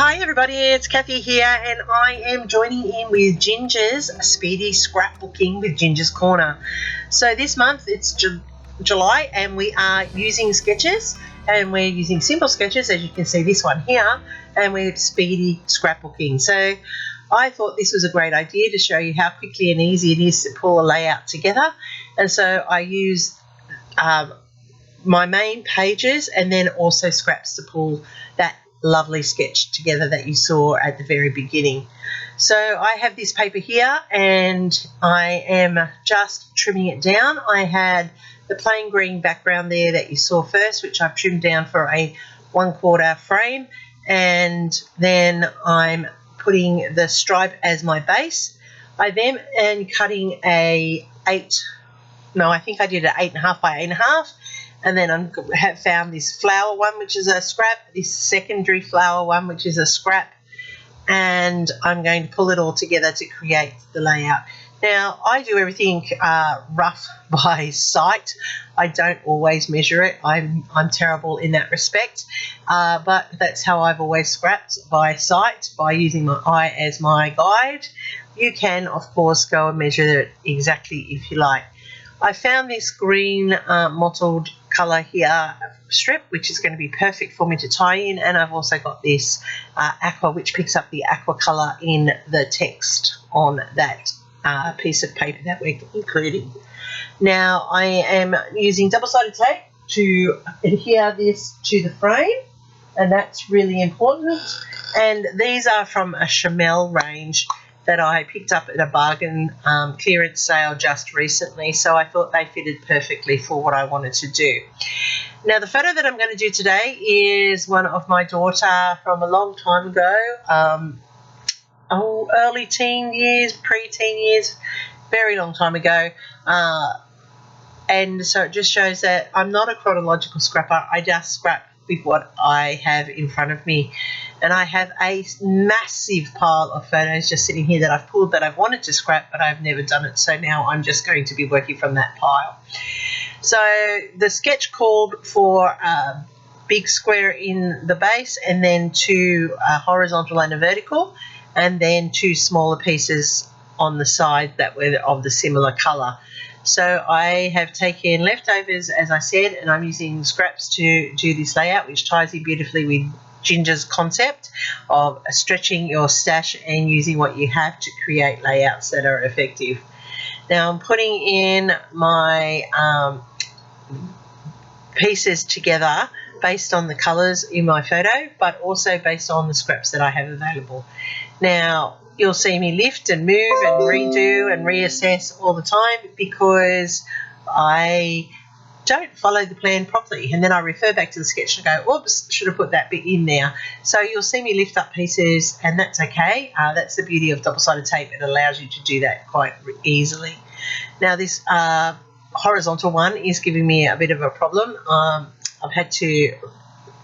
Hi everybody, it's Kathy here and I am joining in with Ginger's Speedy Scrapbooking with Ginger's Corner. So this month it's July and we are using sketches, and we're using simple sketches, as you can see this one here, and we're speedy scrapbooking. So I thought this was a great idea to show you how quickly and easy it is to pull a layout together. And so I use my main pages and then also scraps to pull that lovely sketch together that you saw at the very beginning. So I have this paper here and I am just trimming it down. I had the plain green background there that you saw first, which I've trimmed down for a 1/4 frame, and then I'm putting the stripe as my base. I then am cutting I think I did an 8.5 by 8.5. And then I have found this flower one, which is a scrap, this secondary flower one, which is a scrap, and I'm going to pull it all together to create the layout. Now, I do everything rough by sight. I don't always measure it. I'm terrible in that respect, but that's how I've always scrapped, by sight, by using my eye as my guide. You can, of course, go and measure it exactly if you like. I found this green mottled colour here strip, which is going to be perfect for me to tie in, and I've also got this aqua, which picks up the aqua colour in the text on that piece of paper that we're including. Now I am using double-sided tape to adhere this to the frame, and that's really important. And these are from a Chamel range that I picked up at a bargain clearance sale just recently, so I thought they fitted perfectly for what I wanted to do. Now, the photo that I'm going to do today is one of my daughter from a long time ago, early teen years, pre-teen years, very long time ago, and so it just shows that I'm not a chronological scrapper. I just scrap with what I have in front of me. And I have a massive pile of photos just sitting here that I've pulled that I've wanted to scrap, but I've never done it. So now I'm just going to be working from that pile. So the sketch called for a big square in the base, and then two horizontal and a vertical, and then two smaller pieces on the side that were of the similar colour. So I have taken leftovers, as I said, and I'm using scraps to do this layout, which ties in beautifully with Ginger's concept of stretching your stash and using what you have to create layouts that are effective. Now I'm putting in my pieces together based on the colours in my photo, but also based on the scraps that I have available. Now you'll see me lift and move and redo and reassess all the time because I don't follow the plan properly, and then I refer back to the sketch and go, oops, should have put that bit in there. So you'll see me lift up pieces, and that's okay. That's the beauty of double-sided tape. It allows you to do that quite easily. Now this horizontal one is giving me a bit of a problem. I've had to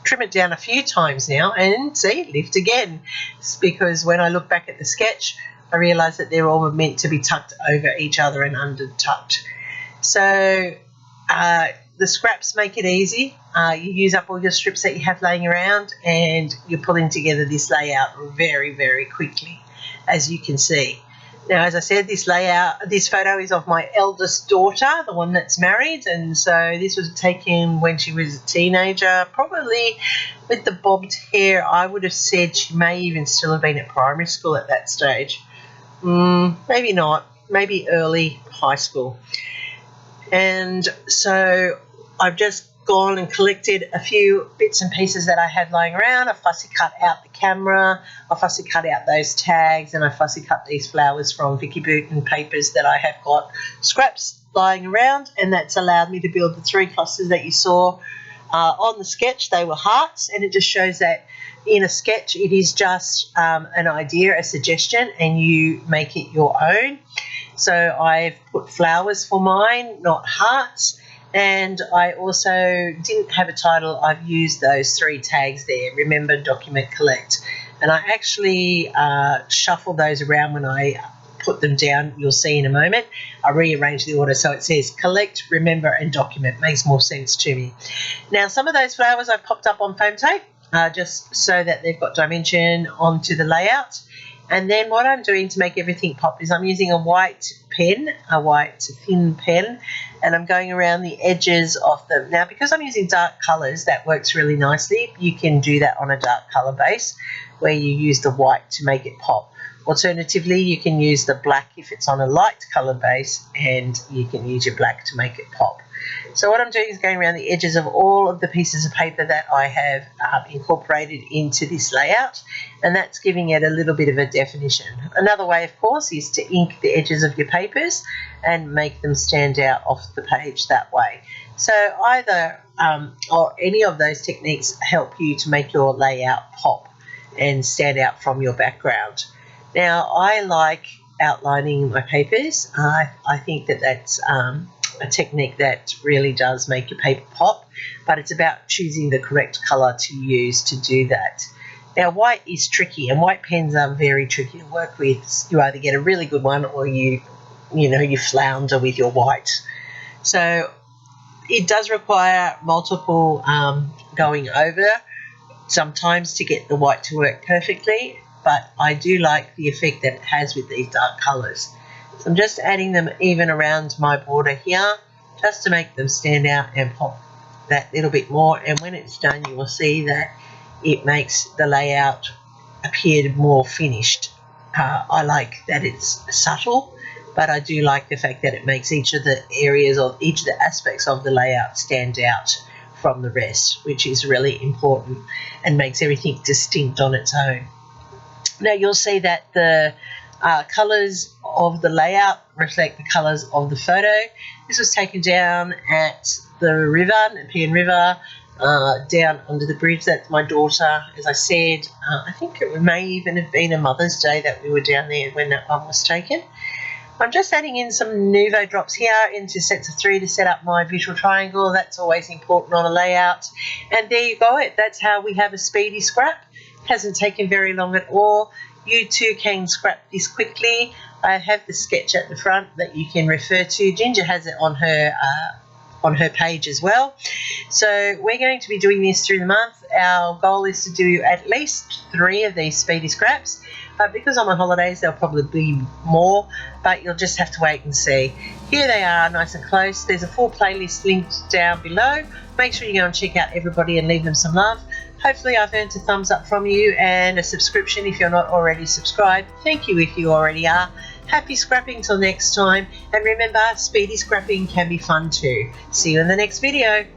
trim it down a few times now, and see, lift again. It's because when I look back at the sketch, I realise that they're all meant to be tucked over each other and under tucked. So the scraps make it easy. You use up all your strips that you have laying around, and you're pulling together this layout very, very quickly, as you can see. Now, as I said, this photo is of my eldest daughter, the one that's married, and so this was taken when she was a teenager, probably with the bobbed hair. I would have said she may even still have been at primary school at that stage. Maybe not, maybe early high school. And so I've just gone and collected a few bits and pieces that I had lying around. I fussy cut out the camera, I fussy cut out those tags, and I fussy cut these flowers from Vicky Booten papers that I have got scraps lying around, and that's allowed me to build the 3 clusters that you saw on the sketch. They were hearts, and it just shows that in a sketch it is just an idea, a suggestion, and you make it your own. So I've put flowers for mine, not hearts, and I also didn't have a title. I've used those 3 tags there, remember, document, collect, and I actually shuffle those around when I put them down. You'll see in a moment. I rearrange the order so it says collect, remember, and document. Makes more sense to me. Now, some of those flowers I've popped up on foam tape. just so that they've got dimension onto the layout. And then what I'm doing to make everything pop is I'm using a white pen, a white thin pen, and I'm going around the edges of them. Now, because I'm using dark colours, that works really nicely. You can do that on a dark colour base where you use the white to make it pop. Alternatively, you can use the black if it's on a light colour base, and you can use your black to make it pop. So what I'm doing is going around the edges of all of the pieces of paper that I have incorporated into this layout, and that's giving it a little bit of a definition. Another way, of course, is to ink the edges of your papers and make them stand out off the page that way. So either or any of those techniques help you to make your layout pop and stand out from your background. Now, I like outlining my papers. I think that that's a technique that really does make your paper pop, but it's about choosing the correct colour to use to do that. Now, white is tricky, and white pens are very tricky to work with. You either get a really good one or you flounder with your white. So it does require multiple going over sometimes to get the white to work perfectly, but I do like the effect that it has with these dark colours. So I'm just adding them even around my border here just to make them stand out and pop that little bit more, and when it's done you will see that it makes the layout appear more finished. I like that it's subtle, but I do like the fact that it makes each of the areas or each of the aspects of the layout stand out from the rest, which is really important and makes everything distinct on its own. Now you'll see that the colours of the layout reflect the colours of the photo. This was taken down at the river, Nepean River, down under the bridge. That's my daughter, as I said. I think it may even have been a Mother's Day that we were down there when that one was taken. I'm just adding in some Nuvo drops here into sets of 3 to set up my visual triangle. That's always important on a layout. And there you go. That's how we have a speedy scrap. Hasn't taken very long at all. You too can scrap this quickly. I have the sketch at the front that you can refer to. Ginger has it on her page as well. So we're going to be doing this through the month. Our goal is to do at least 3 of these speedy scraps. Because I'm on holidays, there'll probably be more, but you'll just have to wait and see. Here they are, nice and close. There's a full playlist linked down below. Make sure you go and check out everybody and leave them some love. Hopefully I've earned a thumbs up from you and a subscription if you're not already subscribed. Thank you if you already are. Happy scrapping till next time, and remember, speedy scrapping can be fun too. See you in the next video.